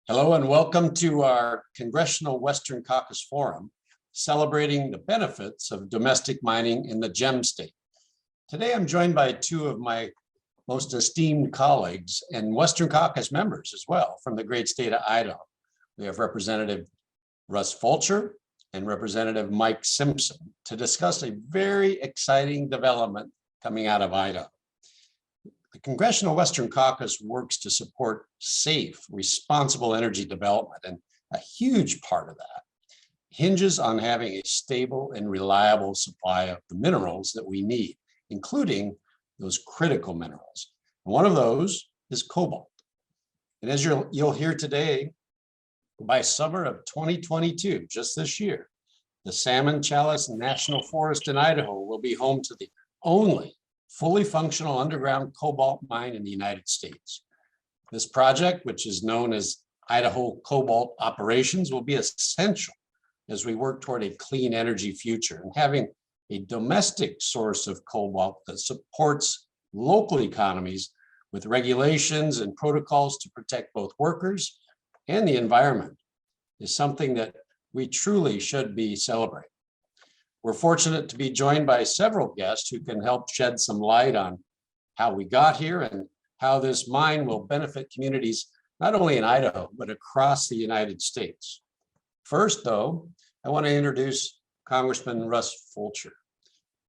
Hello and welcome to our Congressional Western Caucus Forum, celebrating the benefits of domestic mining in the Gem State. Today I'm joined by two of my most esteemed colleagues and Western Caucus members as well from the great state of Idaho. We have Representative Russ Fulcher and Representative Mike Simpson to discuss a very exciting development coming out of Idaho. The Congressional Western Caucus works to support safe, responsible energy development, and a huge part of that hinges on having a stable and reliable supply of the minerals that we need, including those critical minerals. And one of those is cobalt. And as you'll hear today, by summer of 2022, just this year, the Salmon-Challis National Forest in Idaho will be home to the only fully functional underground cobalt mine in the United States. This project, which is known as Idaho Cobalt Operations, will be essential as we work toward a clean energy future, and having a domestic source of cobalt that supports local economies with regulations and protocols to protect both workers and the environment is something that we truly should be celebrating. We're fortunate to be joined by several guests who can help shed some light on how we got here and how this mine will benefit communities not only in Idaho, but across the United States. First, though, I want to introduce Congressman Russ Fulcher.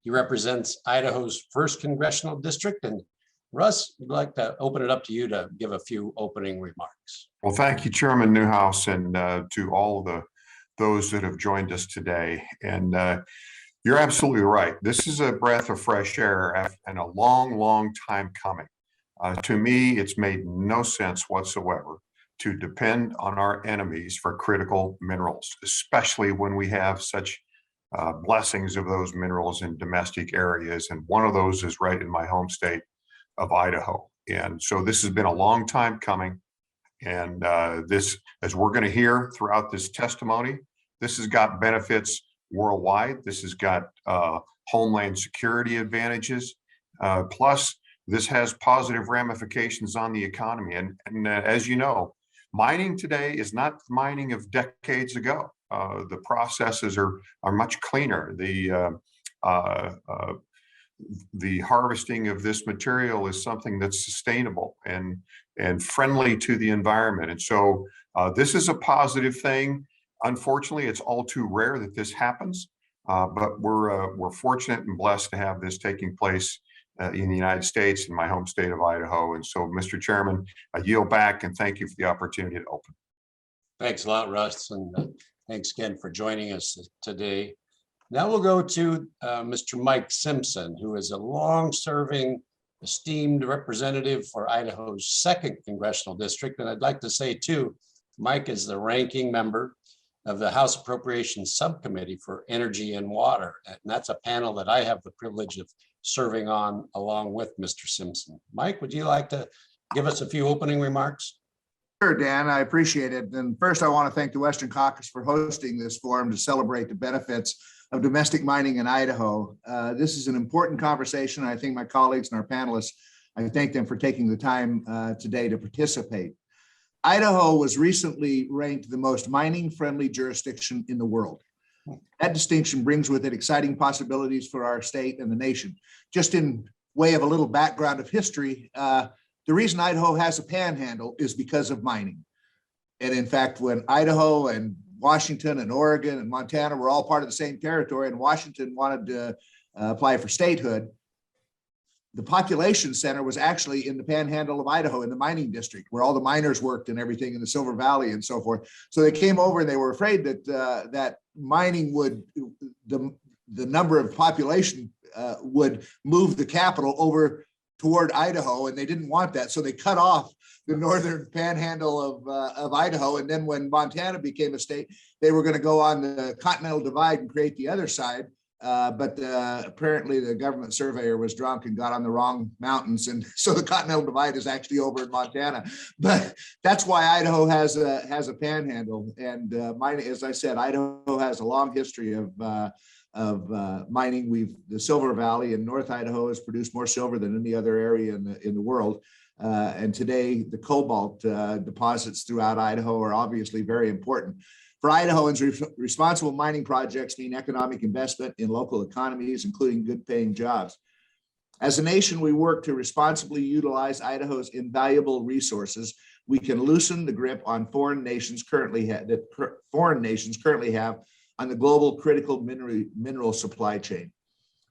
He represents Idaho's 1st Congressional District, and Russ, I'd like to open it up to you to give a few opening remarks. Well, thank you, Chairman Newhouse, and to all those that have joined us today. And you're absolutely right. This is a breath of fresh air and a long, long time coming. To me, it's made no sense whatsoever to depend on our enemies for critical minerals, especially when we have such blessings of those minerals in domestic areas. And one of those is right in my home state of Idaho. And so this has been a long time coming. And this, as we're going to hear throughout this testimony, this has got benefits worldwide. This has got homeland security advantages. Plus, this has positive ramifications on the economy. And as you know, mining today is not the mining of decades ago. The processes are much cleaner. The harvesting of this material is something that's sustainable and friendly to the environment. And so this is a positive thing. Unfortunately, it's all too rare that this happens, but we're fortunate and blessed to have this taking place in the United States, in my home state of Idaho. And so, Mr. Chairman, I yield back and thank you for the opportunity to open. Thanks a lot, Russ, and thanks again for joining us today. Now we'll go to Mr. Mike Simpson, who is a long-serving, esteemed representative for Idaho's 2nd Congressional District. And I'd like to say, too, Mike is the ranking member of the House Appropriations Subcommittee for Energy and Water. And that's a panel that I have the privilege of serving on along with Mr. Simpson. Mike, would you like to give us a few opening remarks? Sure, Dan, I appreciate it. And first, I want to thank the Western Caucus for hosting this forum to celebrate the benefits of domestic mining in Idaho. This is an important conversation. I think my colleagues and our panelists, I thank them for taking the time today to participate. Idaho was recently ranked the most mining-friendly jurisdiction in the world. That distinction brings with it exciting possibilities for our state and the nation. Just in way of a little background of history, the reason Idaho has a panhandle is because of mining. And in fact, when Idaho and Washington and Oregon and Montana were all part of the same territory, and Washington wanted to apply for statehood, the population center was actually in the panhandle of Idaho, in the mining district, where all the miners worked and everything in the Silver Valley and so forth. So they came over and they were afraid that that mining would, the number of population would move the capital over toward Idaho, and they didn't want that. So they cut off the northern panhandle of Idaho. And then when Montana became a state, they were going to go on the Continental Divide and create the other side. But apparently the government surveyor was drunk and got on the wrong mountains. And so the Continental Divide is actually over in Montana. But that's why Idaho has a panhandle. And mining, as I said, Idaho has a long history of mining. The Silver Valley in North Idaho has produced more silver than any other area in the world. And today, the cobalt deposits throughout Idaho are obviously very important. For Idahoans, responsible mining projects mean economic investment in local economies, including good-paying jobs. As a nation, we work to responsibly utilize Idaho's invaluable resources. We can loosen the grip on foreign nations currently have on the global critical mineral supply chain.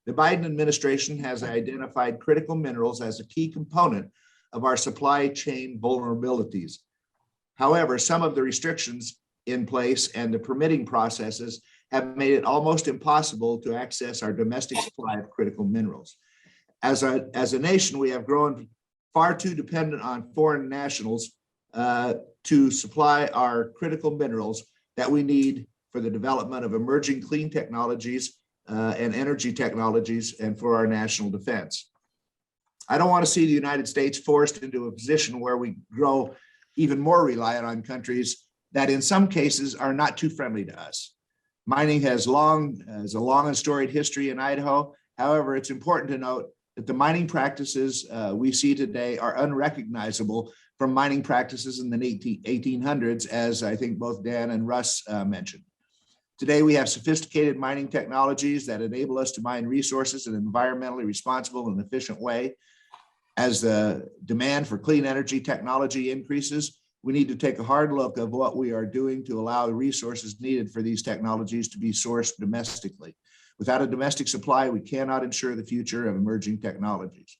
The Biden administration has identified critical minerals as a key component of our supply chain vulnerabilities. However, some of the restrictions in place and the permitting processes have made it almost impossible to access our domestic supply of critical minerals. As a nation, we have grown far too dependent on foreign nationals to supply our critical minerals that we need for the development of emerging clean technologies and energy technologies and for our national defense. I don't want to see the United States forced into a position where we grow even more reliant on countries that in some cases are not too friendly to us. Mining has a long and storied history in Idaho. However, it's important to note that the mining practices we see today are unrecognizable from mining practices in the 1800s, as I think both Dan and Russ mentioned. Today, we have sophisticated mining technologies that enable us to mine resources in an environmentally responsible and efficient way. As the demand for clean energy technology increases, we need to take a hard look at what we are doing to allow the resources needed for these technologies to be sourced domestically. Without a domestic supply, we cannot ensure the future of emerging technologies.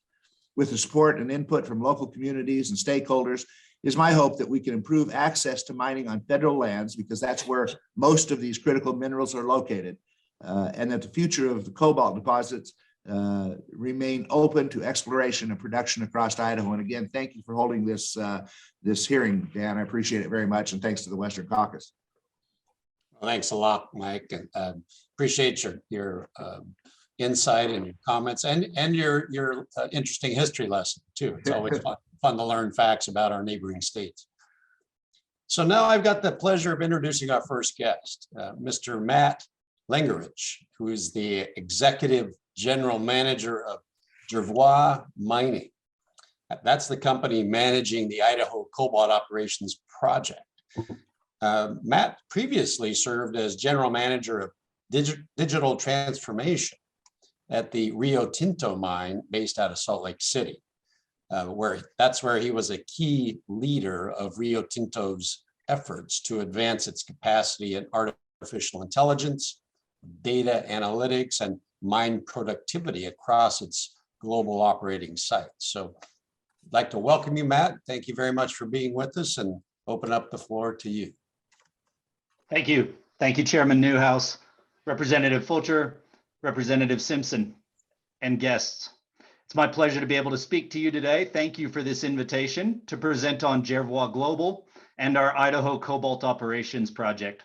With the support and input from local communities and stakeholders, it is my hope that we can improve access to mining on federal lands, because that's where most of these critical minerals are located, and that the future of the cobalt deposits remain open to exploration and production across Idaho. And again, thank you for holding this hearing, Dan. I appreciate it very much, and thanks to the Western Caucus. Well, thanks a lot, Mike, and appreciate your insight and your comments and your interesting history lesson too. It's always fun to learn facts about our neighboring states. So now I've got the pleasure of introducing our first guest, Mr. Matt Lengerich, who is the Executive General Manager of Jervois Mining. That's the company managing the Idaho Cobalt Operations project. Matt previously served as General Manager of Digital Transformation at the Rio Tinto mine based out of Salt Lake City, where he was a key leader of Rio Tinto's efforts to advance its capacity in artificial intelligence, data analytics, and mine productivity across its global operating sites. So I'd like to welcome you, Matt. Thank you very much for being with us, and open up the floor to you. Thank you. Thank you, Chairman Newhouse, Representative Fulcher, Representative Simpson, and guests. It's my pleasure to be able to speak to you today. Thank you for this invitation to present on Jervois Global and our Idaho Cobalt Operations project.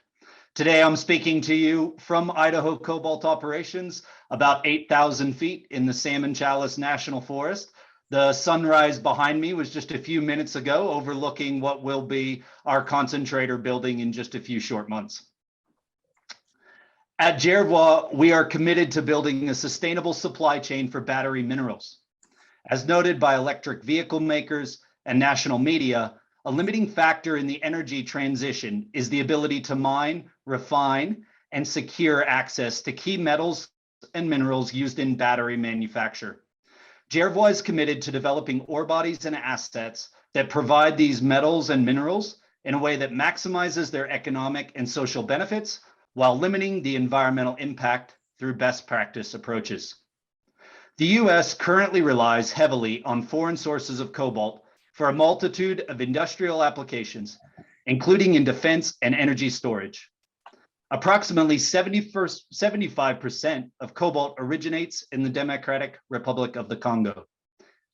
Today, I'm speaking to you from Idaho Cobalt Operations, about 8,000 feet in the Salmon-Challis National Forest. The sunrise behind me was just a few minutes ago, overlooking what will be our concentrator building in just a few short months. At Jervois, we are committed to building a sustainable supply chain for battery minerals. As noted by electric vehicle makers and national media, a limiting factor in the energy transition is the ability to mine, refine, and secure access to key metals and minerals used in battery manufacture. Jervois is committed to developing ore bodies and assets that provide these metals and minerals in a way that maximizes their economic and social benefits while limiting the environmental impact through best practice approaches. The U.S. currently relies heavily on foreign sources of cobalt for a multitude of industrial applications, including in defense and energy storage. Approximately 75% of cobalt originates in the Democratic Republic of the Congo.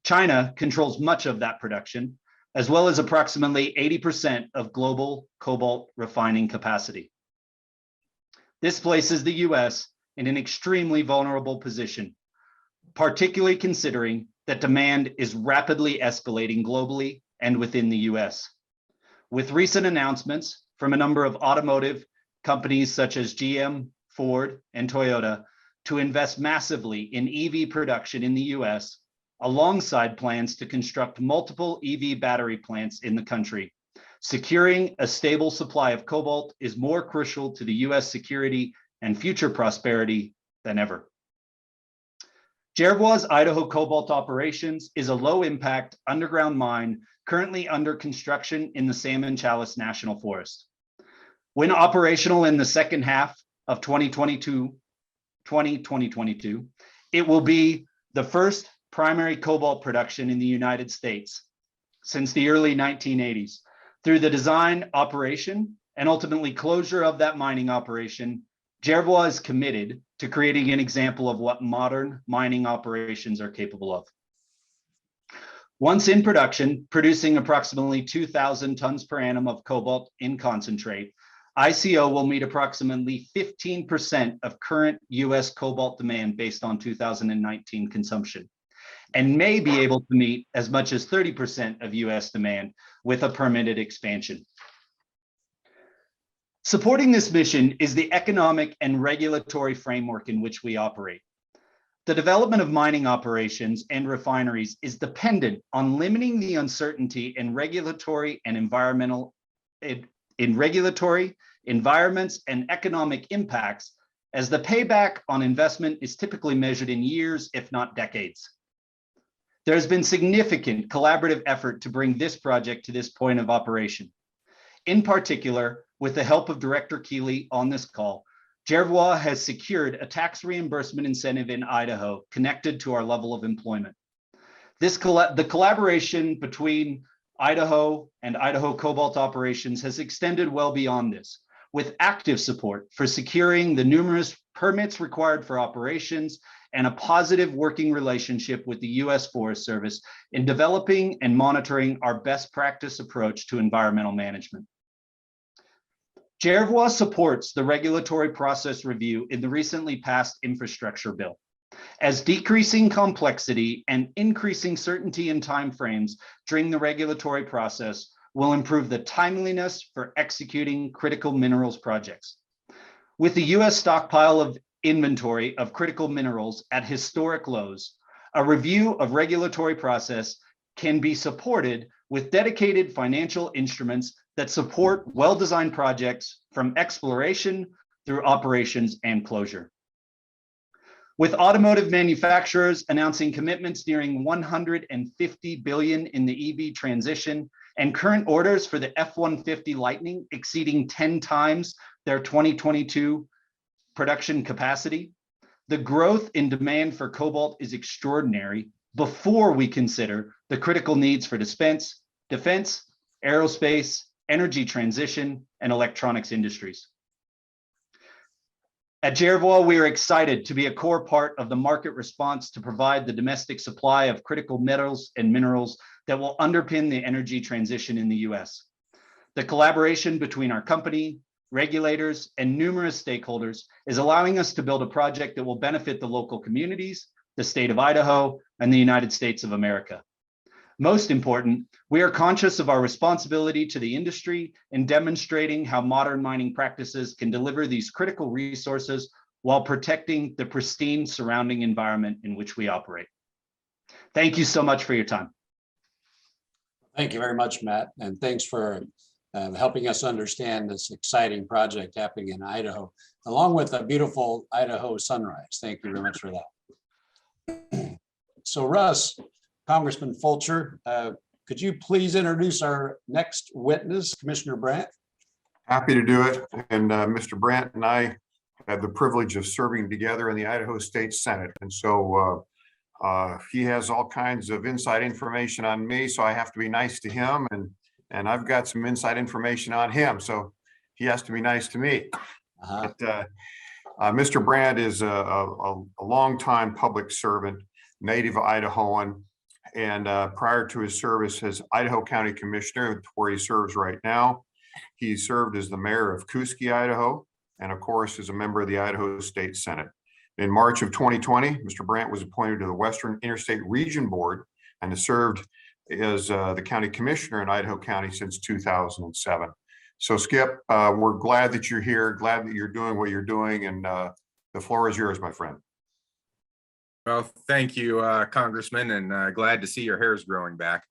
China controls much of that production, as well as approximately 80% of global cobalt refining capacity. This places the U.S. in an extremely vulnerable position, particularly considering that demand is rapidly escalating globally and within the U.S. With recent announcements from a number of automotive companies such as GM, Ford, and Toyota to invest massively in EV production in the U.S., alongside plans to construct multiple EV battery plants in the country. Securing a stable supply of cobalt is more crucial to the US security and future prosperity than ever. Jervois Idaho Cobalt Operations is a low-impact underground mine currently under construction in the Salmon-Challis National Forest. When operational in the second half of 2022, it will be the first primary cobalt production in the United States since the early 1980s. Through the design, operation, and ultimately closure of that mining operation, Jervois is committed to creating an example of what modern mining operations are capable of. Once in production, producing approximately 2,000 tons per annum of cobalt in concentrate, ICO will meet approximately 15% of current US cobalt demand based on 2019 consumption, and may be able to meet as much as 30% of US demand with a permitted expansion. Supporting this mission is the economic and regulatory framework in which we operate. The development of mining operations and refineries is dependent on limiting the uncertainty in regulatory and environmental environments and economic impacts, as the payback on investment is typically measured in years, if not decades. There has been significant collaborative effort to bring this project to this point of operation. In particular, with the help of Director Keeley on this call, Jervois has secured a tax reimbursement incentive in Idaho connected to our level of employment. The collaboration between Idaho and Idaho Cobalt Operations has extended well beyond this, with active support for securing the numerous permits required for operations and a positive working relationship with the US Forest Service in developing and monitoring our best practice approach to environmental management. Jervois supports the regulatory process review in the recently passed infrastructure bill, as decreasing complexity and increasing certainty in timeframes during the regulatory process will improve the timeliness for executing critical minerals projects. With the US stockpile of inventory of critical minerals at historic lows, a review of regulatory process can be supported with dedicated financial instruments that support well-designed projects from exploration through operations and closure. With automotive manufacturers announcing commitments nearing $150 billion in the EV transition and current orders for the F-150 Lightning exceeding 10 times their 2022 production capacity, the growth in demand for cobalt is extraordinary before we consider the critical needs for defense, aerospace, energy transition, and electronics industries. At Jervois, we are excited to be a core part of the market response to provide the domestic supply of critical metals and minerals that will underpin the energy transition in the US. The collaboration between our company, regulators, and numerous stakeholders is allowing us to build a project that will benefit the local communities, the state of Idaho, and the United States of America. Most important, we are conscious of our responsibility to the industry in demonstrating how modern mining practices can deliver these critical resources while protecting the pristine surrounding environment in which we operate. Thank you so much for your time. Thank you very much, Matt, and thanks for helping us understand this exciting project happening in Idaho, along with a beautiful Idaho sunrise. Thank you very much for that. So Russ, Congressman Fulcher, could you please introduce our next witness, Commissioner Brandt? Happy to do it. And Mr. Brandt and I had the privilege of serving together in the Idaho State Senate. And so he has all kinds of inside information on me, so I have to be nice to him. And I've got some inside information on him, so he has to be nice to me. But, Mr. Brandt is a longtime public servant, native Idahoan, and prior to his service as Idaho County Commissioner, where he serves right now, he served as the mayor of Caucus, Idaho, and of course, as a member of the Idaho State Senate. In March of 2020, Mr. Brandt was appointed to the Western Interstate Region Board and has served as the county commissioner in Idaho County since 2007. So Skip, we're glad that you're here, glad that you're doing what you're doing, and the floor is yours, my friend. Well, thank you, Congressman, and glad to see your hair's growing back.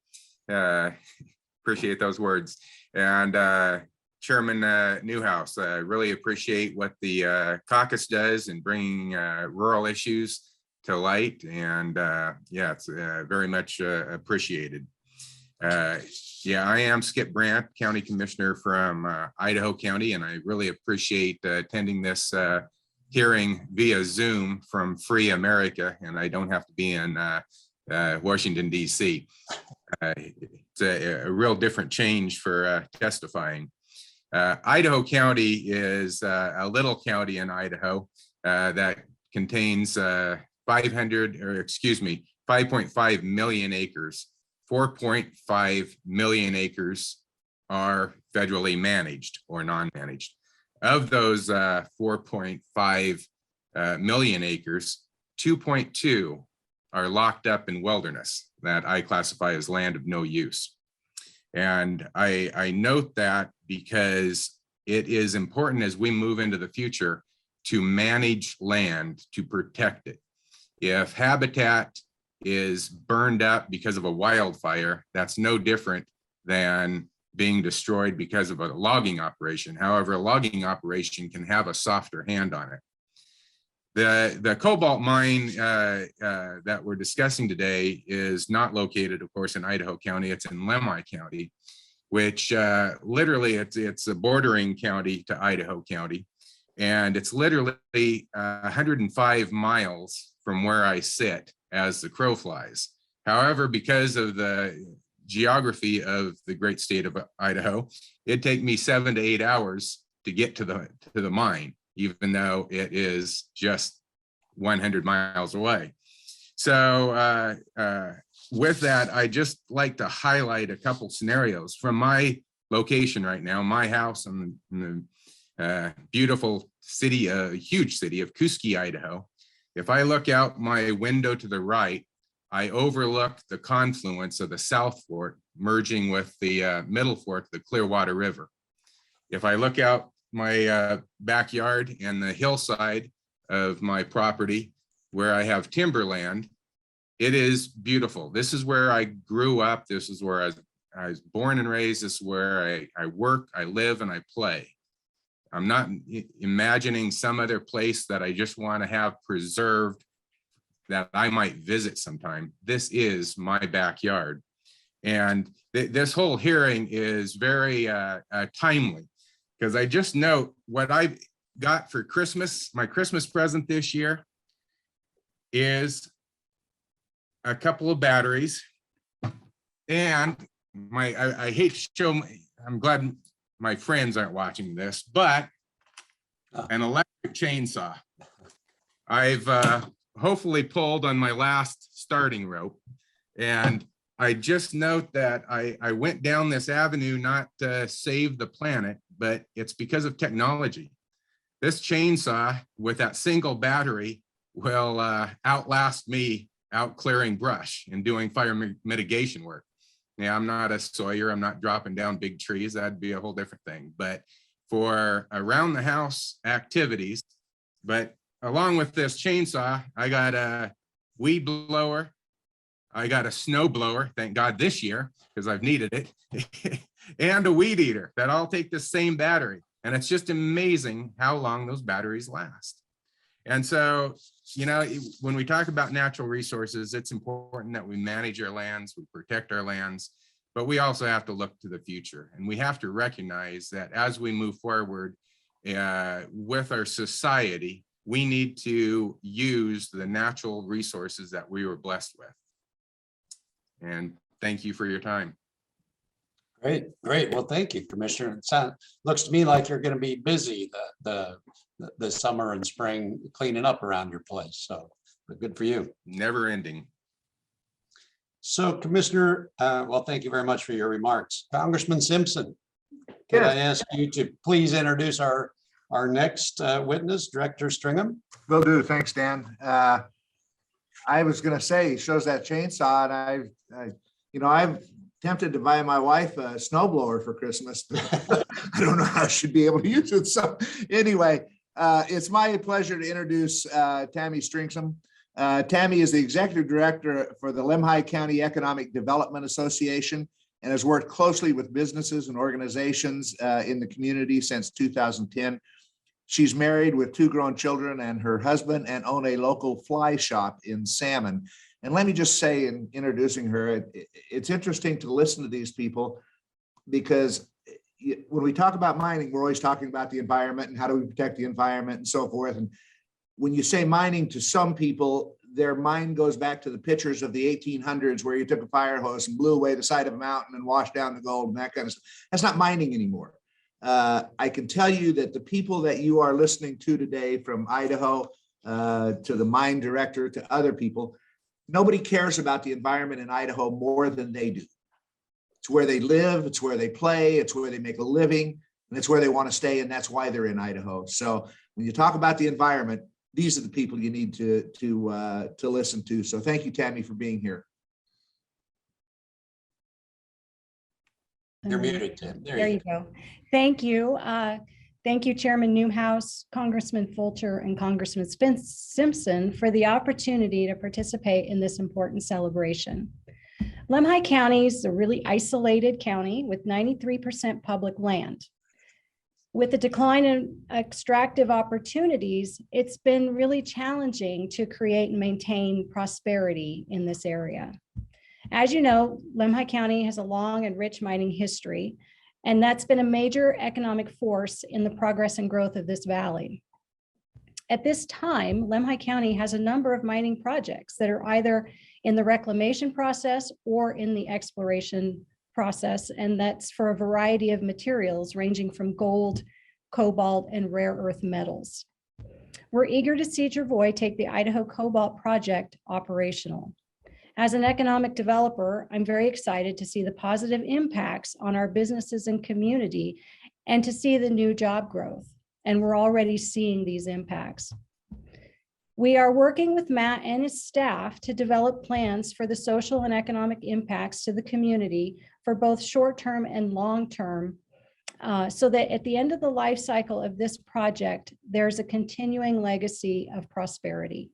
Appreciate those words. And Chairman Newhouse, I really appreciate what the caucus does in bringing rural issues to light. And yeah, it's very much appreciated. Yeah, I am Skip Brandt, County Commissioner from Idaho County, and I really appreciate attending this hearing via Zoom from Free America, and I don't have to be in Washington, D.C. It's a real different change for testifying. Idaho County is a little county in Idaho that contains 5.5 million acres. 4.5 million acres are federally managed or non-managed. Of those 4.5 million acres, 2.2 are locked up in wilderness that I classify as land of no use. And I note that because it is important as we move into the future to manage land, to protect it. If habitat is burned up because of a wildfire, that's no different than being destroyed because of a logging operation. However, a logging operation can have a softer hand on it. The cobalt mine that we're discussing today is not located, of course, in Idaho County. It's in Lemhi County, which literally it's a bordering county to Idaho County. And it's literally 105 miles from where I sit as the crow flies. However, because of the geography of the great state of Idaho, it'd take me 7 to 8 hours to get to the mine, even though it is just 100 miles away. So with that, I just like to highlight a couple scenarios from my location right now, my house in the beautiful city, huge city of Keeley, Idaho. If I look out my window to the right, I overlook the confluence of the South Fork merging with the Middle Fork, the Clearwater River. If I look out my backyard and the hillside of my property where I have timberland, it is beautiful. This is where I grew up. This is where I was born and raised. This is where I work, I live, and I play. I'm not imagining some other place that I just want to have preserved that I might visit sometime. This is my backyard. And this whole hearing is very timely, because I just note what I got for Christmas. My Christmas present this year is a couple of batteries. And I hate to show, I'm glad my friends aren't watching this, but an electric chainsaw. I've hopefully pulled on my last starting rope. And I just note that I went down this avenue not to save the planet, but it's because of technology. This chainsaw with that single battery will outlast me out clearing brush and doing fire mitigation work. Yeah, I'm not a sawyer. I'm not dropping down big trees. That'd be a whole different thing. But for around the house activities, but along with this chainsaw, I got a weed blower. I got a snow blower, thank God this year, because I've needed it, and a weed eater that all take the same battery. And it's just amazing how long those batteries last. And so, you know, when we talk about natural resources, it's important that we manage our lands, we protect our lands, but we also have to look to the future. And we have to recognize that as we move forward with our society, we need to use the natural resources that we were blessed with. And thank you for your time. Great, great. Well, thank you, Commissioner. It looks to me like you're going to be busy the summer and spring cleaning up around your place. So good for you. Never ending. So Commissioner, well, thank you very much for your remarks. Congressman Simpson, can I ask you to please introduce our next witness, Director Stringham? Will do. Thanks, Dan. I was going to say, he shows that chainsaw, and I've tempted to buy my wife a snowblower for Christmas, but I don't know how she'd be able to use it. So anyway, it's my pleasure to introduce Tammy Stringham. Tammy is the executive director for the Lemhi County Economic Development Association and has worked closely with businesses and organizations in the community since 2010. She's married with 2 grown children and her husband, and own a local fly shop in Salmon. And let me just say, in introducing her, it's interesting to listen to these people, because when we talk about mining, we're always talking about the environment and how do we protect the environment and so forth. And when you say mining, to some people, their mind goes back to the pictures of the 1800s where you took a fire hose and blew away the side of a mountain and washed down the gold and that kind of stuff. That's not mining anymore. I can tell you that the people that you are listening to today, from Idaho to the mine director to other people, nobody cares about the environment in Idaho more than they do. It's where they live, it's where they play, it's where they make a living, and it's where they want to stay, and that's why they're in Idaho. So when you talk about the environment, these are the people you need to listen to. So thank you, Tammy, for being here. You're muted, Tim. There you go. Thank you. Thank you, Chairman Newhouse, Congressman Fulcher, and Congressman Simpson for the opportunity to participate in this important celebration. Lemhi County is a really isolated county with 93% public land. With the decline in extractive opportunities, it's been really challenging to create and maintain prosperity in this area. As you know, Lemhi County has a long and rich mining history, and that's been a major economic force in the progress and growth of this valley. At this time, Lemhi County has a number of mining projects that are either in the reclamation process or in the exploration process, and that's for a variety of materials ranging from gold, cobalt, and rare earth metals. We're eager to see Jervois take the Idaho Cobalt project operational. As an economic developer, I'm very excited to see the positive impacts on our businesses and community and to see the new job growth. And we're already seeing these impacts. We are working with Matt and his staff to develop plans for the social and economic impacts to the community for both short-term and long-term, so that at the end of the life cycle of this project, there's a continuing legacy of prosperity.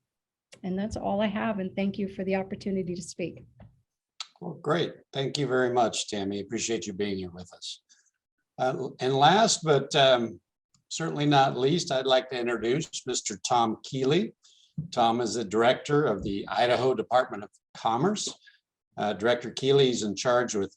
And that's all I have. And thank you for the opportunity to speak. Well, great. Thank you very much, Tammy. Appreciate you being here with us. And last, but certainly not least, I'd like to introduce Mr. Tom Keeley. Tom is the director of the Idaho Department of Commerce. Director Keeley is in charge with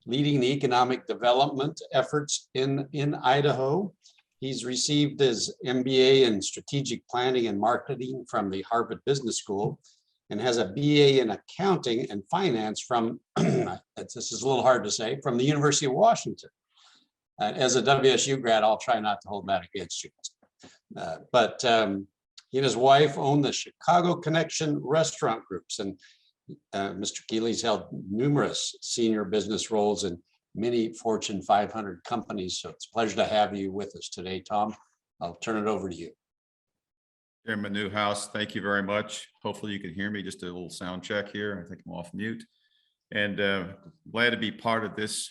leading the economic development efforts in Idaho. He's received his MBA in strategic planning and marketing from the Harvard Business School and has a BA in accounting and finance from, this is a little hard to say, from the University of Washington. As a WSU grad, I'll try not to hold that against you. But he and his wife own the Chicago Connection restaurant groups, and Mr. Keeley's held numerous senior business roles in many Fortune 500 companies. So it's a pleasure to have you with us today, Tom. I'll turn it over to you. Chairman Newhouse, thank you very much. Hopefully you can hear me. Just a little sound check here. I think I'm off mute. And glad to be part of this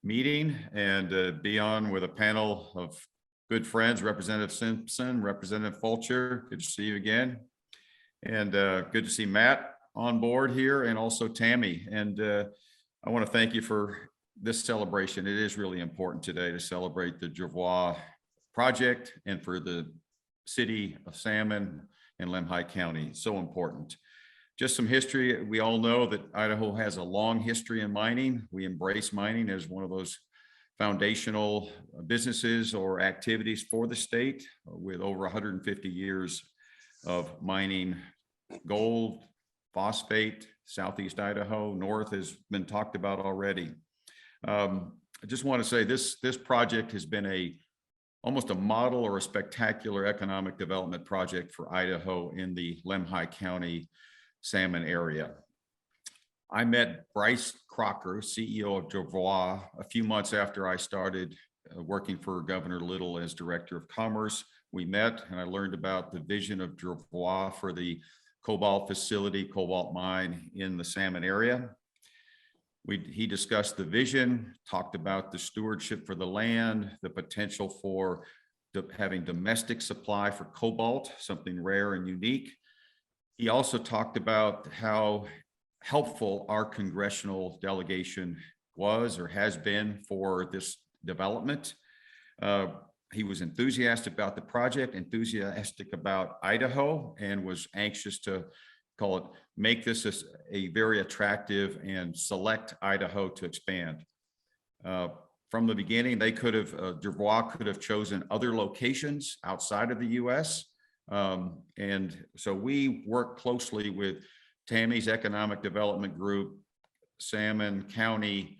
meeting and be on with a panel of good friends, Representative Simpson, Representative Fulcher. Good to see you again. And good to see Matt on board here, and also Tammy. And I want to thank you for this celebration. It is really important today to celebrate the Jervois project and for the city of Salmon and Lemhi County. So important. Just some history. We all know that Idaho has a long history in mining. We embrace mining as one of those foundational businesses or activities for the state, with over 150 years of mining gold, phosphate, Southeast Idaho, North has been talked about already. I just want to say this project has been almost a model or a spectacular economic development project for Idaho in the Lemhi County Salmon area. I met Bryce Crocker, CEO of Jervois, a few months after I started working for Governor Little as Director of Commerce. We met and I learned about the vision of Jervois for the Cobalt facility, Cobalt Mine in the Salmon area. He discussed the vision, talked about the stewardship for the land, the potential for having domestic supply for cobalt, something rare and unique. He also talked about how helpful our congressional delegation was or has been for this development. He was enthusiastic about the project, enthusiastic about Idaho, and was anxious to make this a very attractive and select Idaho to expand. From the beginning, they could have, Jervois could have chosen other locations outside of the US. And so we work closely with Tammy's Economic Development Group, Salmon County,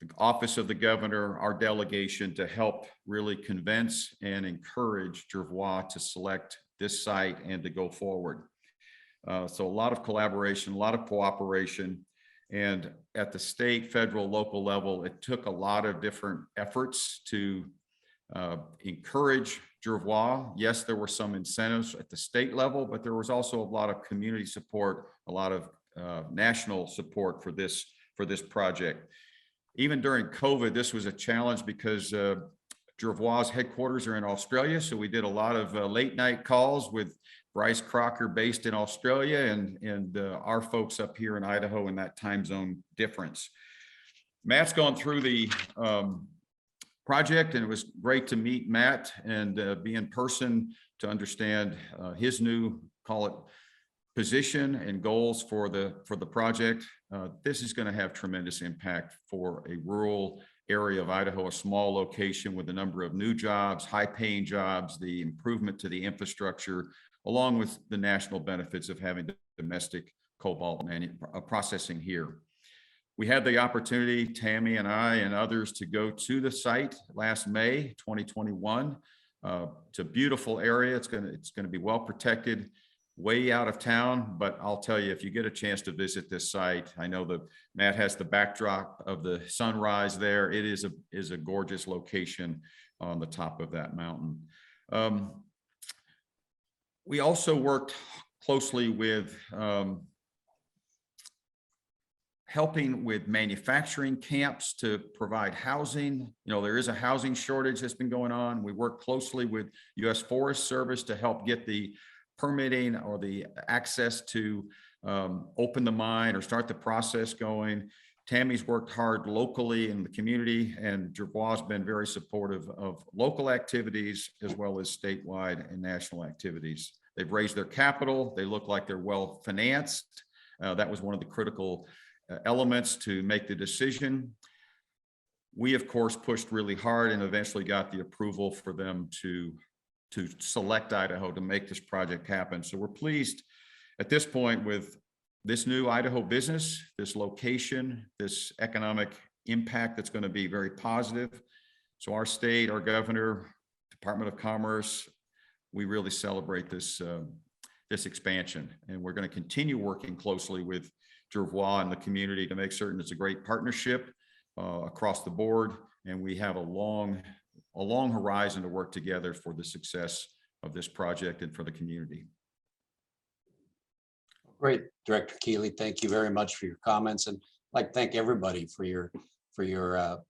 the Office of the Governor, our delegation, to help really convince and encourage Jervois to select this site and to go forward. So a lot of collaboration, a lot of cooperation. And at the state, federal, local level, it took a lot of different efforts to encourage Jervois. Yes, there were some incentives at the state level, but there was also a lot of community support, a lot of national support for this project. Even during COVID, this was a challenge because Jervois' headquarters are in Australia. So we did a lot of late night calls with Bryce Crocker based in Australia and our folks up here in Idaho in that time zone difference. Matt's gone through the project, and it was great to meet Matt and be in person to understand his new, call it, position and goals for the project. This is going to have tremendous impact for a rural area of Idaho, a small location with a number of new jobs, high-paying jobs, the improvement to the infrastructure, along with the national benefits of having domestic cobalt processing here. We had the opportunity, Tammy and I and others, to go to the site last May 2021. It's a beautiful area. It's going to be well protected, way out of town, but I'll tell you, if you get a chance to visit this site, I know that Matt has the backdrop of the sunrise there. It is a gorgeous location on the top of that mountain. We also worked closely with helping with manufacturing camps to provide housing. You know, there is a housing shortage that's been going on. We work closely with U.S. Forest Service to help get the permitting or the access to open the mine or start the process going. Tammy's worked hard locally in the community, and Jervois has been very supportive of local activities as well as statewide and national activities. They've raised their capital. They look like they're well financed. That was one of the critical elements to make the decision. We, of course, pushed really hard and eventually got the approval for them to select Idaho to make this project happen. So we're pleased at this point with this new Idaho business, this location, this economic impact that's going to be very positive. So our state, our governor, Department of Commerce, we really celebrate this expansion, and we're going to continue working closely with Jervois and the community to make certain it's a great partnership across the board, and we have a long horizon to work together for the success of this project and for the community. Great, Director Keeley. Thank you very much for your comments, and I'd like to thank everybody for your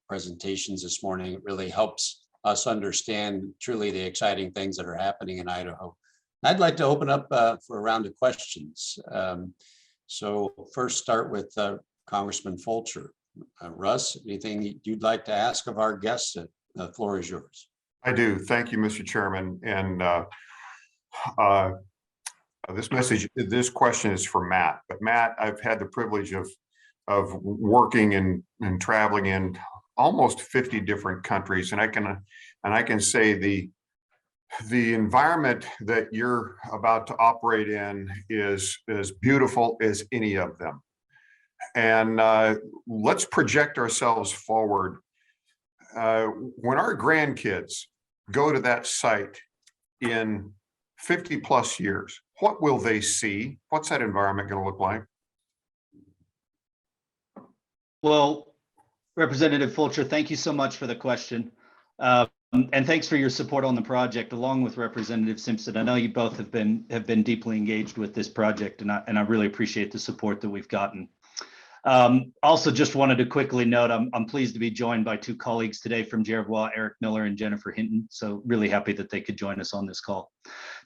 presentations this morning. It really helps us understand truly the exciting things that are happening in Idaho. I'd like to open up for a round of questions. So first start with Congressman Fulcher. Russ, anything you'd like to ask of our guests? The floor is yours. I do. Thank you, Mr. Chairman. And this question is for Matt. But Matt, I've had the privilege of working and traveling in almost 50 different countries, and I can say the environment that you're about to operate in is as beautiful as any of them. And let's project ourselves forward. When our grandkids go to that site in 50 plus years, what will they see? What's that environment going to look like? Well, Representative Fulcher, thank you so much for the question. And thanks for your support on the project, along with Representative Simpson. I know you both have been deeply engaged with this project, and I really appreciate the support that we've gotten. Also, just wanted to quickly note, I'm pleased to be joined by two colleagues today from Jervois, Eric Miller and Jennifer Hinton. So really happy that they could join us on this call.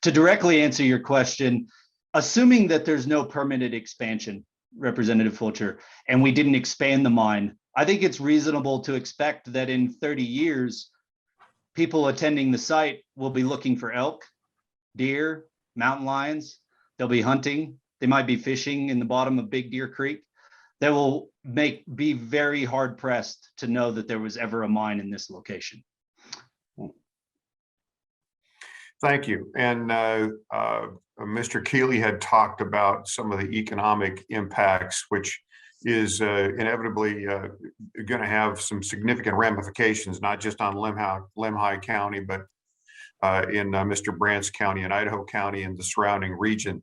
To directly answer your question, assuming that there's no permitted expansion, Representative Fulcher, and we didn't expand the mine, I think it's reasonable to expect that in 30 years, people attending the site will be looking for elk, deer, mountain lions. They'll be hunting. They might be fishing in the bottom of Big Deer Creek. That will be very hard pressed to know that there was ever a mine in this location. Thank you. And Mr. Keeley had talked about some of the economic impacts, which is inevitably going to have some significant ramifications, not just on Lemhi County, but in Mr. Brandt's county and Idaho County and the surrounding region.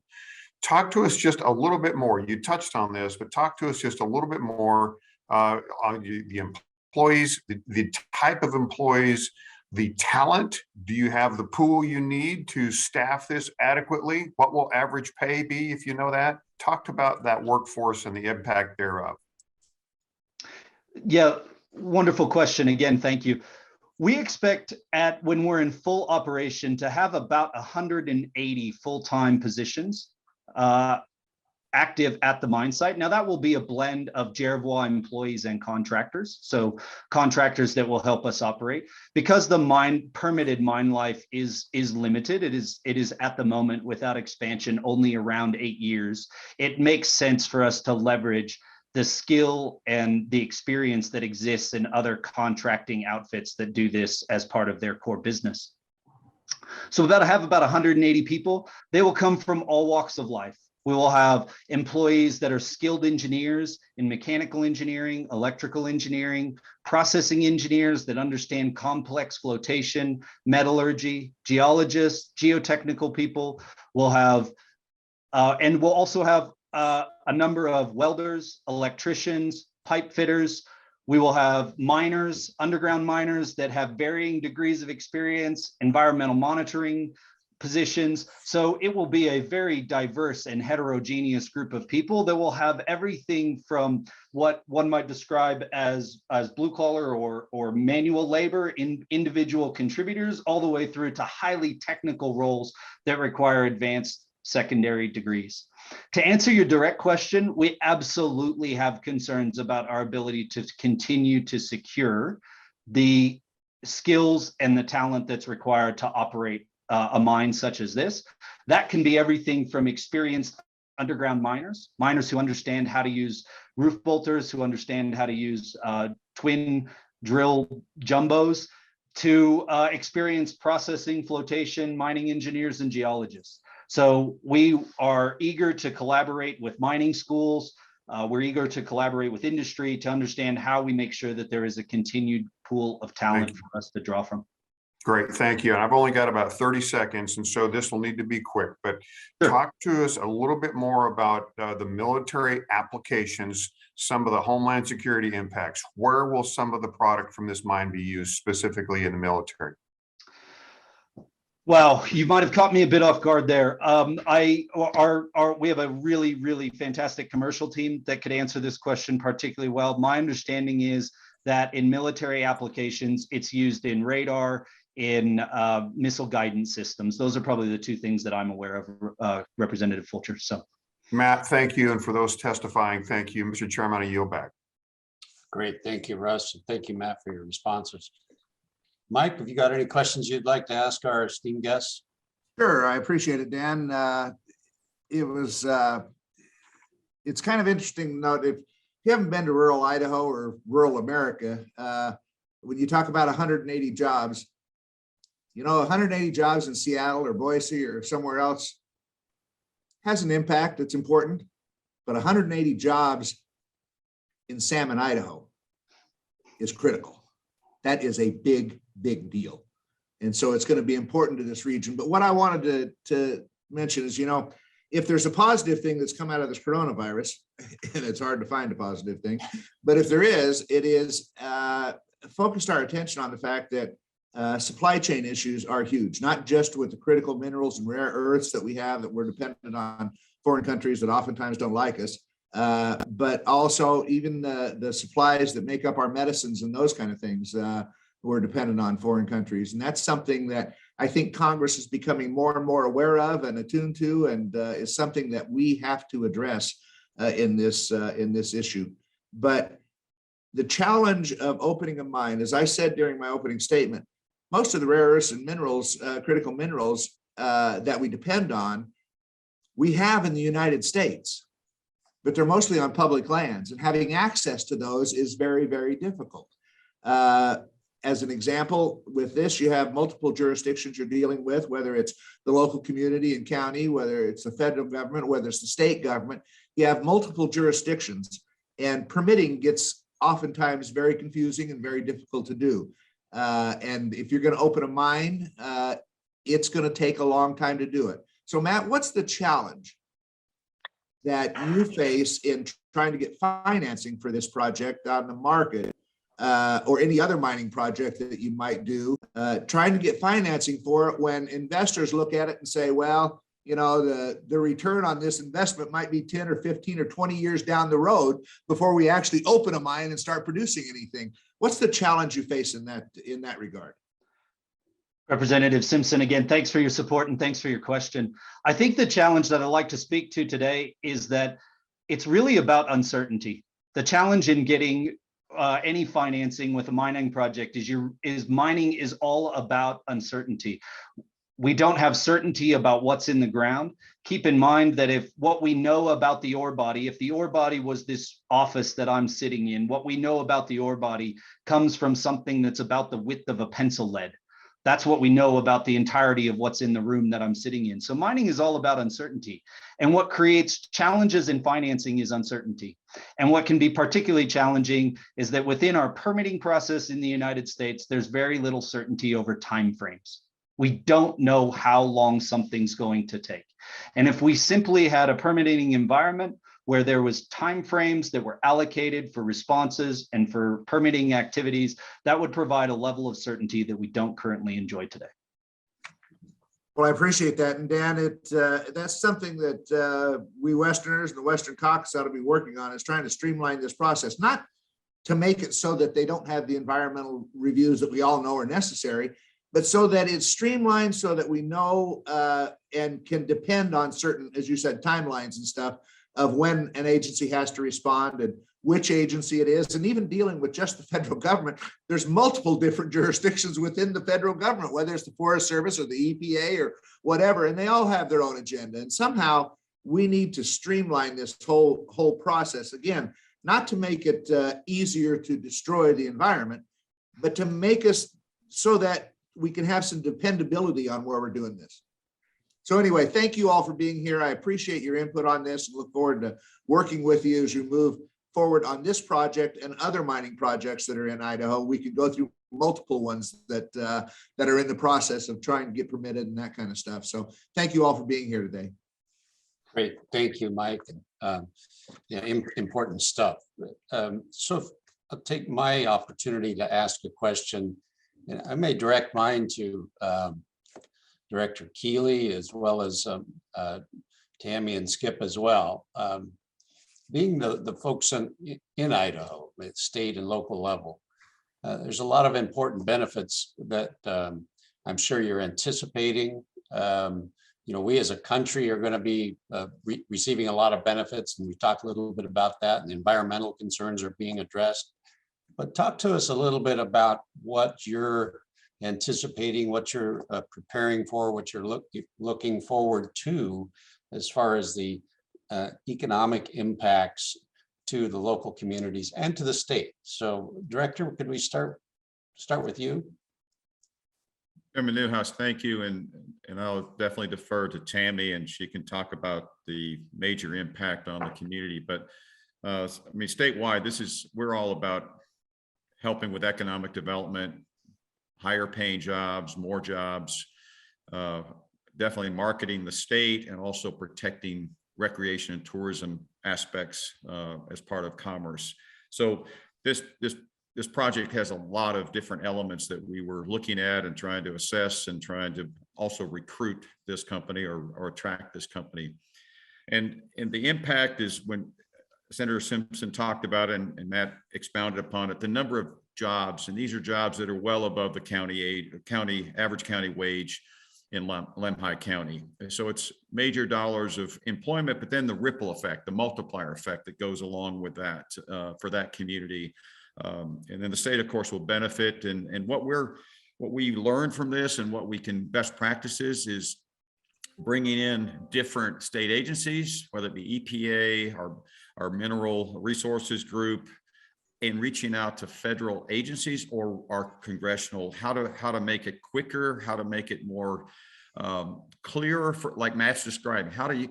Talk to us just a little bit more. You touched on this, but talk to us just a little bit more on the employees, the type of employees, the talent. Do you have the pool you need to staff this adequately? What will average pay be, if you know that? Talk about that workforce and the impact thereof. Yeah, wonderful question. Again, thank you. We expect when we're in full operation to have about 180 full-time positions active at the mine site. Now that will be a blend of Jervois employees and contractors. So contractors that will help us operate, because the permitted mine life is limited. It is at the moment, without expansion, only around 8 years. It makes sense for us to leverage the skill and the experience that exists in other contracting outfits that do this as part of their core business. So have about 180 people. They will come from all walks of life. We will have employees that are skilled engineers in mechanical engineering, electrical engineering, processing engineers that understand complex flotation, metallurgy, geologists, geotechnical people. We'll have, and we'll also have a number of welders, electricians, pipe fitters. We will have miners, underground miners that have varying degrees of experience, environmental monitoring positions. So it will be a very diverse and heterogeneous group of people that will have everything from what one might describe as blue collar or manual labor in individual contributors, all the way through to highly technical roles that require advanced secondary degrees. To answer your direct question, we absolutely have concerns about our ability to continue to secure the skills and the talent that's required to operate a mine such as this. That can be everything from experienced underground miners who understand how to use roof bolters, who understand how to use twin drill jumbos, to experienced processing, flotation, mining engineers, and geologists. So we are eager to collaborate with mining schools. We're eager to collaborate with industry to understand how we make sure that there is a continued pool of talent for us to draw from. Great, thank you. And I've only got about 30 seconds, and so this will need to be quick, but Sure. Talk to us a little bit more about the military applications, some of the Homeland Security impacts. Where will some of the product from this mine be used specifically in the military? Wow, you might have caught me a bit off guard there. We have a really, really fantastic commercial team that could answer this question particularly well. My understanding is that in military applications, it's used in radar, in missile guidance systems. Those are probably the two things that I'm aware of, Representative Fulcher. So, Matt, thank you. And for those testifying, thank you. Mr. Chairman, I yield back. Great, thank you, Russ, and thank you, Matt, for your responses. Mike, have you got any questions you'd like to ask our esteemed guests? Sure, I appreciate it, Dan. It's kind of interesting to note, if you haven't been to rural Idaho or rural America, when you talk about 180 jobs, 180 jobs in Seattle or Boise or somewhere else has an impact. It's important, but 180 jobs in Salmon, Idaho is critical. That is a big, big deal. And so it's going to be important to this region. But what I wanted to mention is, if there's a positive thing that's come out of this coronavirus, and it's hard to find a positive thing, but if there is, it is focused our attention on the fact that supply chain issues are huge, not just with the critical minerals and rare earths that we have that we're dependent on foreign countries that oftentimes don't like us, but also even the supplies that make up our medicines and those kind of things we're dependent on foreign countries. And that's something that I think Congress is becoming more and more aware of and attuned to, and is something that we have to address in this issue. But the challenge of opening a mine, as I said during my opening statement, most of the rare earths and minerals, critical minerals that we depend on, we have in the United States, but they're mostly on public lands, and having access to those is very, very difficult. As an example, with this, you have multiple jurisdictions you're dealing with, whether it's the local community and county, whether it's the federal government, whether it's the state government. You have multiple jurisdictions, and permitting gets oftentimes very confusing and very difficult to do. And if you're going to open a mine, it's going to take a long time to do it. So Matt, what's the challenge that you face in trying to get financing for this project on the market, or any other mining project that you might do, trying to get financing for it when investors look at it and say, well, you know, the return on this investment might be 10 or 15 or 20 years down the road before we actually open a mine and start producing anything. What's the challenge you face in that regard? Representative Simpson, again, thanks for your support and thanks for your question. I think the challenge that I'd like to speak to today is that it's really about uncertainty. The challenge in getting any financing with a mining project is mining is all about uncertainty. We don't have certainty about what's in the ground. Keep in mind that if what we know about the ore body, if the ore body was this office that I'm sitting in, what we know about the ore body comes from something that's about the width of a pencil lead. That's what we know about the entirety of what's in the room that I'm sitting in. So mining is all about uncertainty. And what creates challenges in financing is uncertainty. And what can be particularly challenging is that within our permitting process in the United States, there's very little certainty over timeframes. We don't know how long something's going to take. And if we simply had a permitting environment where there was timeframes that were allocated for responses and for permitting activities, that would provide a level of certainty that we don't currently enjoy today. Well, I appreciate that. And Dan, that's something that we Westerners and the Western Caucus ought to be working on, is trying to streamline this process, not to make it so that they don't have the environmental reviews that we all know are necessary, but so that it's streamlined so that we know and can depend on certain, as you said, timelines and stuff of when an agency has to respond and which agency it is. And even dealing with just the federal government, there's multiple different jurisdictions within the federal government, whether it's the Forest Service or the EPA or whatever, and they all have their own agenda. And somehow we need to streamline this whole process. Again, not to make it easier to destroy the environment, but to make us so that we can have some dependability on where we're doing this. So anyway, thank you all for being here. I appreciate your input on this and look forward to working with you as you move forward on this project and other mining projects that are in Idaho. We could go through multiple ones that are in the process of trying to get permitted and that kind of stuff. So thank you all for being here today. Great, thank you, Mike. Yeah, important stuff. So I'll take my opportunity to ask a question. And I may direct mine to Director Keeley as well as Tammy and Skip as well. Being the folks in Idaho, at state and local level, there's a lot of important benefits that I'm sure you're anticipating. You know, we as a country are going to be receiving a lot of benefits, and we talked a little bit about that, and the environmental concerns are being addressed. But talk to us a little bit about what you're anticipating, what you're preparing for, what you're looking forward to as far as the economic impacts to the local communities and to the state. So, Director, could we start with you? Chairman Newhouse, thank you. And I'll definitely defer to Tammy, and she can talk about the major impact on the community. But I mean, statewide, we're all about helping with economic development, higher paying jobs, more jobs, definitely marketing the state, and also protecting recreation and tourism aspects as part of commerce. So this project has a lot of different elements that we were looking at and trying to assess and trying to also recruit this company or attract this company. And the impact is, when Senator Simpson talked about it and Matt expounded upon it, the number of jobs, and these are jobs that are well above the average county wage in Lemhi County. So it's major dollars of employment, but then the ripple effect, the multiplier effect that goes along with that for that community. And then the state, of course, will benefit. And what we learn from this and what we can best practices is bringing in different state agencies, whether it be EPA, our mineral resources group, and reaching out to federal agencies or our congressional, how to make it quicker, how to make it more clearer, for, like Matt's describing, how do you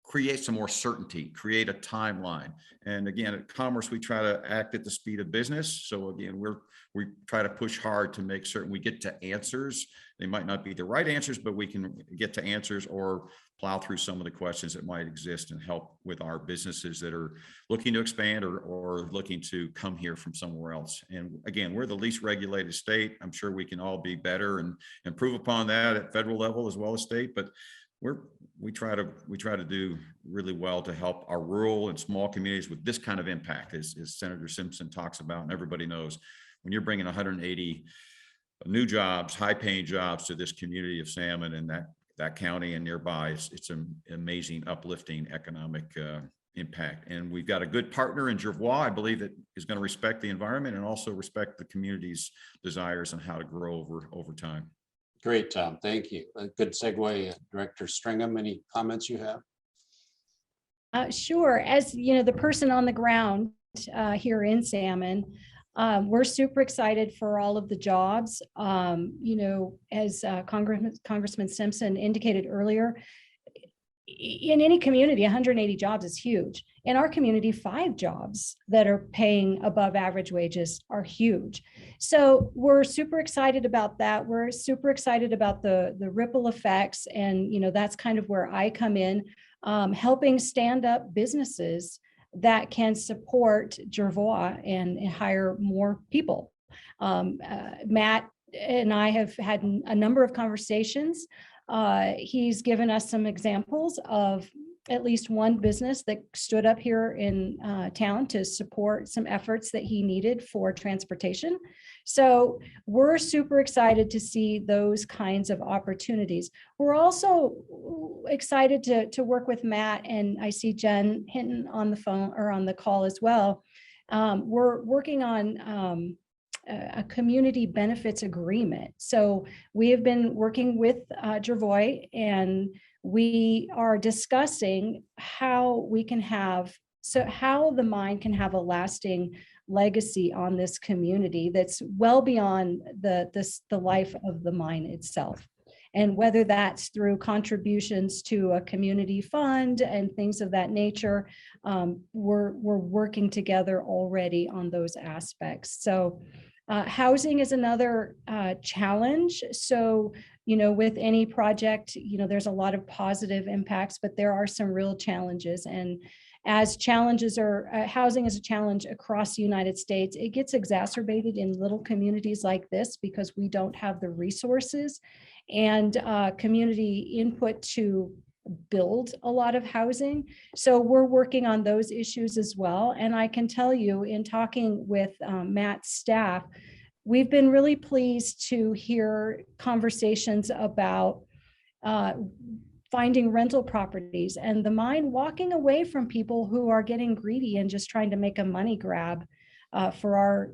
create some more certainty, create a timeline. And again, at Commerce, we try to act at the speed of business. So again, we try to push hard to make certain we get to answers. They might not be the right answers, but we can get to answers or plow through some of the questions that might exist and help with our businesses that are looking to expand or looking to come here from somewhere else. And again, we're the least regulated state. I'm sure we can all be better and improve upon that at federal level as well as state, but we try to do really well to help our rural and small communities with this kind of impact, as Senator Simpson talks about, and everybody knows when you're bringing 180 new jobs, high-paying jobs to this community of Salmon and that county and nearby, it's an amazing, uplifting economic impact. And we've got a good partner in Jervois, I believe, that is going to respect the environment and also respect the community's desires on how to grow over time. Great, Tom. Thank you. A good segue. Director Stringham, any comments you have? Sure. As you know, the person on the ground here in Salmon, we're super excited for all of the jobs. You know, as Congressman Simpson indicated earlier, in any community, 180 jobs is huge. In our community, 5 jobs that are paying above average wages are huge. So we're super excited about that. We're super excited about the ripple effects. And, you know, that's kind of where I come in, helping stand up businesses that can support Jervois and hire more people. Matt and I have had a number of conversations. He's given us some examples of at least one business that stood up here in town to support some efforts that he needed for transportation. So we're super excited to see those kinds of opportunities. We're also excited to work with Matt, and I see Jen Hinton on the phone or on the call as well. We're working on a community benefits agreement. So we have been working with Jervois, and we are discussing how we can have, how the mine can have a lasting legacy on this community that's well beyond the life of the mine itself. And whether that's through contributions to a community fund and things of that nature, we're working together already on those aspects. So housing is another challenge. So, you know, with any project, you know, there's a lot of positive impacts, but there are some real challenges. And as challenges are, housing is a challenge across the United States, it gets exacerbated in little communities like this because we don't have the resources and community input to build a lot of housing. So we're working on those issues as well. And I can tell you, in talking with Matt's staff, we've been really pleased to hear conversations about finding rental properties and the mine walking away from people who are getting greedy and just trying to make a money grab for our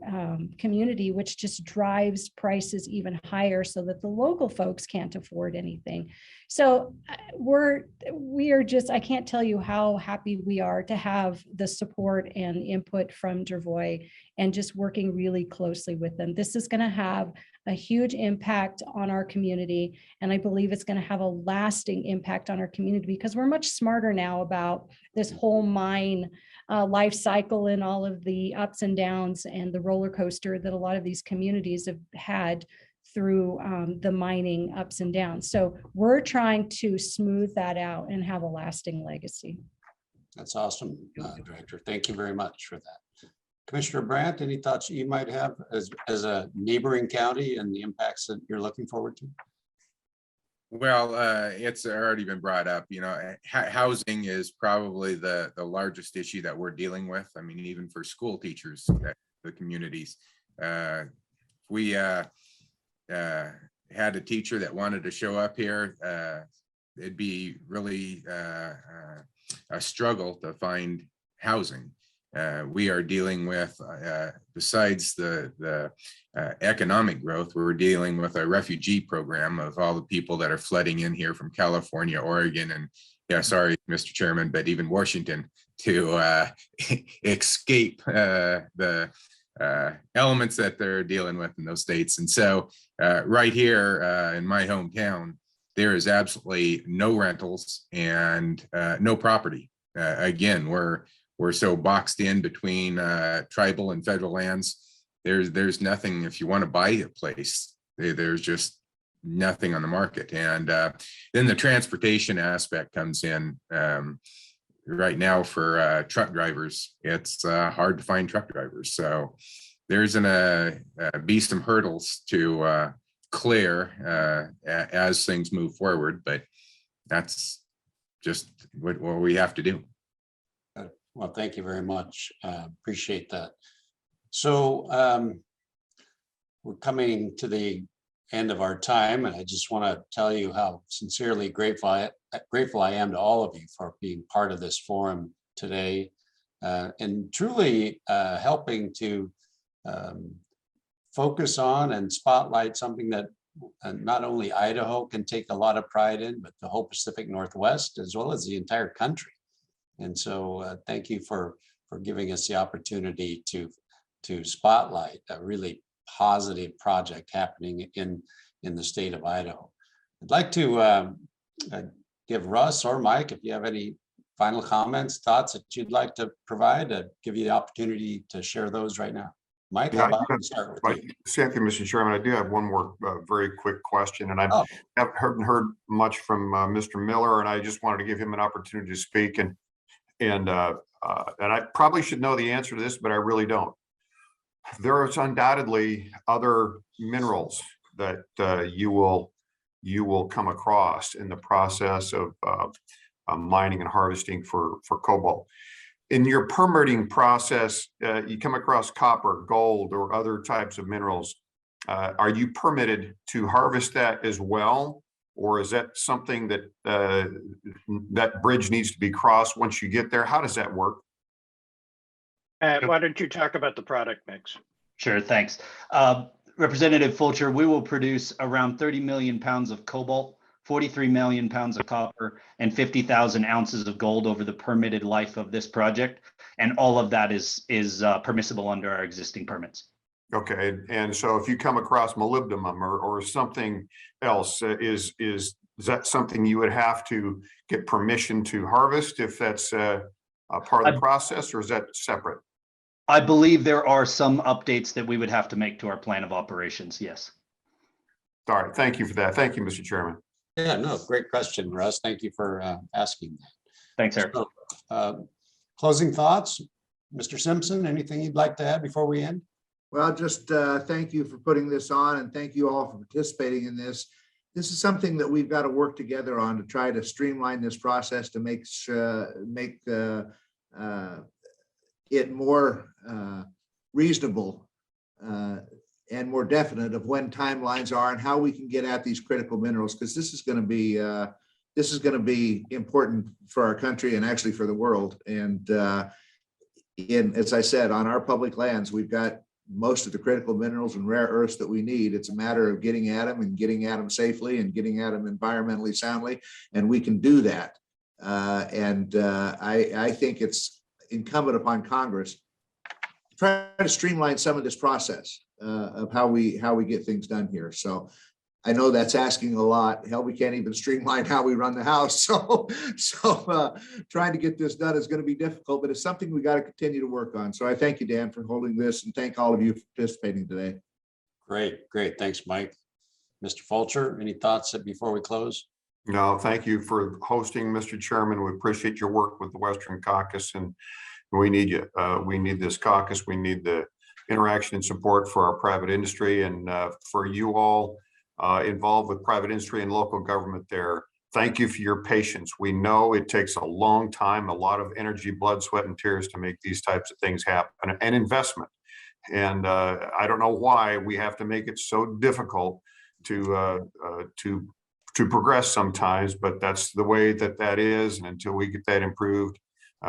community, which just drives prices even higher so that the local folks can't afford anything. So we are just, I can't tell you how happy we are to have the support and input from Jervois and just working really closely with them. This is going to have a huge impact on our community. And I believe it's going to have a lasting impact on our community because we're much smarter now about this whole mine life cycle and all of the ups and downs and the roller coaster that a lot of these communities have had through the mining ups and downs. So we're trying to smooth that out and have a lasting legacy. That's awesome, Director. Thank you very much for that. Commissioner Brandt, any thoughts you might have as a neighboring county and the impacts that you're looking forward to? Well, it's already been brought up, you know, housing is probably the largest issue that we're dealing with. I mean, even for school teachers, the communities, we had a teacher that wanted to show up here, it'd be really a struggle to find housing. We are dealing with, besides the economic growth, we're dealing with a refugee program of all the people that are flooding in here from California, Oregon, and yeah, sorry, Mr. Chairman, but even Washington to escape the elements that they're dealing with in those states. And so right here in my hometown, there is absolutely no rentals and no property. Again, we're so boxed in between tribal and federal lands. There's nothing. If you want to buy a place, there's just nothing on the market. And then the transportation aspect comes in. Right now for truck drivers, it's hard to find truck drivers. So there's gonna be some hurdles to clear as things move forward, but that's just what we have to do. Well, thank you very much. Appreciate that. So we're coming to the end of our time, and I just want to tell you how sincerely grateful I am to all of you for being part of this forum today, and truly helping to focus on and spotlight something that not only Idaho can take a lot of pride in, but the whole Pacific Northwest, as well as the entire country. And so thank you for giving us the opportunity to spotlight a really positive project happening in the state of Idaho. I'd like to give Russ or Mike, if you have any final comments, thoughts that you'd like to provide, give you the opportunity to share those right now. Mike, how about we start with you? Thank you, Mr. Chairman. I do have one more very quick question, and I haven't heard much from Mr. Miller, and I just wanted to give him an opportunity to speak. And I probably should know the answer to this, but I really don't. There is undoubtedly other minerals that you will come across in the process of mining and harvesting for cobalt. In your permitting process, you come across copper, gold, or other types of minerals. Are you permitted to harvest that as well? Or is that something that that bridge needs to be crossed once you get there? How does that work? Why don't you talk about the product mix? Sure, thanks. Representative Fulcher, we will produce around 30 million pounds of cobalt, 43 million pounds of copper, and 50,000 ounces of gold over the permitted life of this project. And all of that is permissible under our existing permits. Okay, and so if you come across molybdenum or something else, is that something you would have to get permission to harvest if that's a part of the process, or is that separate? I believe there are some updates that we would have to make to our plan of operations, yes. All right, thank you for that. Thank you, Mr. Chairman. Yeah, no, great question, Russ. Thank you for asking that. Thanks, Eric. So, closing thoughts, Mr. Simpson, anything you'd like to add before we end? Well, just thank you for putting this on, and thank you all for participating in this. This is something that we've got to work together on to try to streamline this process to make it more reasonable and more definite of when timelines are and how we can get at these critical minerals, because this is going to be important for our country and actually for the world. And as I said, on our public lands, we've got most of the critical minerals and rare earths that we need. It's a matter of getting at them and getting at them safely and getting at them environmentally soundly, and we can do that. I think it's incumbent upon Congress to try to streamline some of this process of how we get things done here. So I know that's asking a lot. Hell, we can't even streamline how we run the House. So trying to get this done is going to be difficult, but it's something we got to continue to work on. So I thank you, Dan, for holding this, and thank all of you for participating today. Great. Thanks, Mike. Mr. Fulcher, any thoughts before we close? No, thank you for hosting, Mr. Chairman. We appreciate your work with the Western Caucus, and we need you. We need this caucus. We need the interaction and support for our private industry, and for you all involved with private industry and local government there. Thank you for your patience. We know it takes a long time, a lot of energy, blood, sweat, and tears to make these types of things happen, and investment. And I don't know why we have to make it so difficult to progress sometimes, but that's the way that is. And until we get that improved,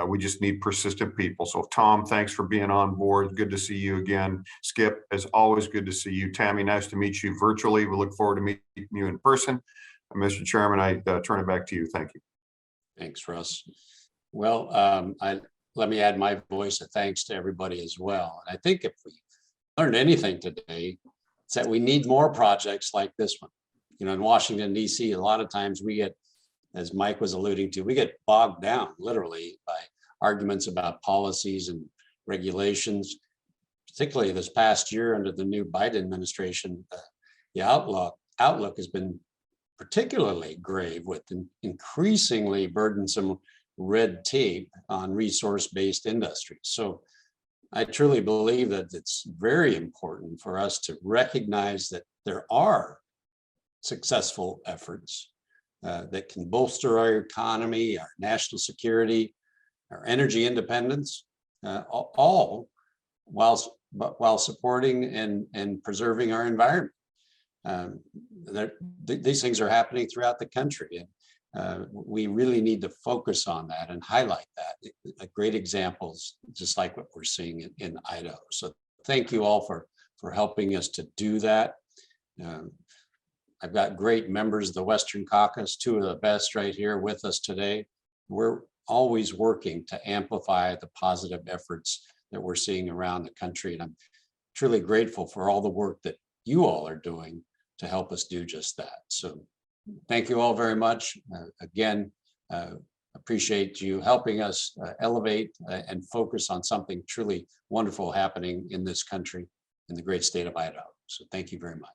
we just need persistent people. So Tom, thanks for being on board. Good to see you again. Skip, as always, good to see you. Tammy, nice to meet you virtually. We look forward to meeting you in person. Mr. Chairman, I turn it back to you. Thank you. Thanks, Russ. Well, let me add my voice of thanks to everybody as well. And I think if we learned anything today, it's that we need more projects like this one. You know, in Washington, D.C., a lot of times we get, as Mike was alluding to, we get bogged down literally by arguments about policies and regulations. Particularly this past year under the new Biden administration, the outlook has been particularly grave with increasingly burdensome red tape on resource-based industries. So I truly believe that it's very important for us to recognize that there are successful efforts that can bolster our economy, our national security, our energy independence, all while supporting and preserving our environment. These things are happening throughout the country, and we really need to focus on that and highlight that. Great examples, just like what we're seeing in Idaho. So thank you all for helping us to do that. I've got great members of the Western Caucus, two of the best right here with us today. We're always working to amplify the positive efforts that we're seeing around the country. And I'm truly grateful for all the work that you all are doing to help us do just that. So thank you all very much. Again, appreciate you helping us elevate and focus on something truly wonderful happening in this country, in the great state of Idaho. So thank you very much.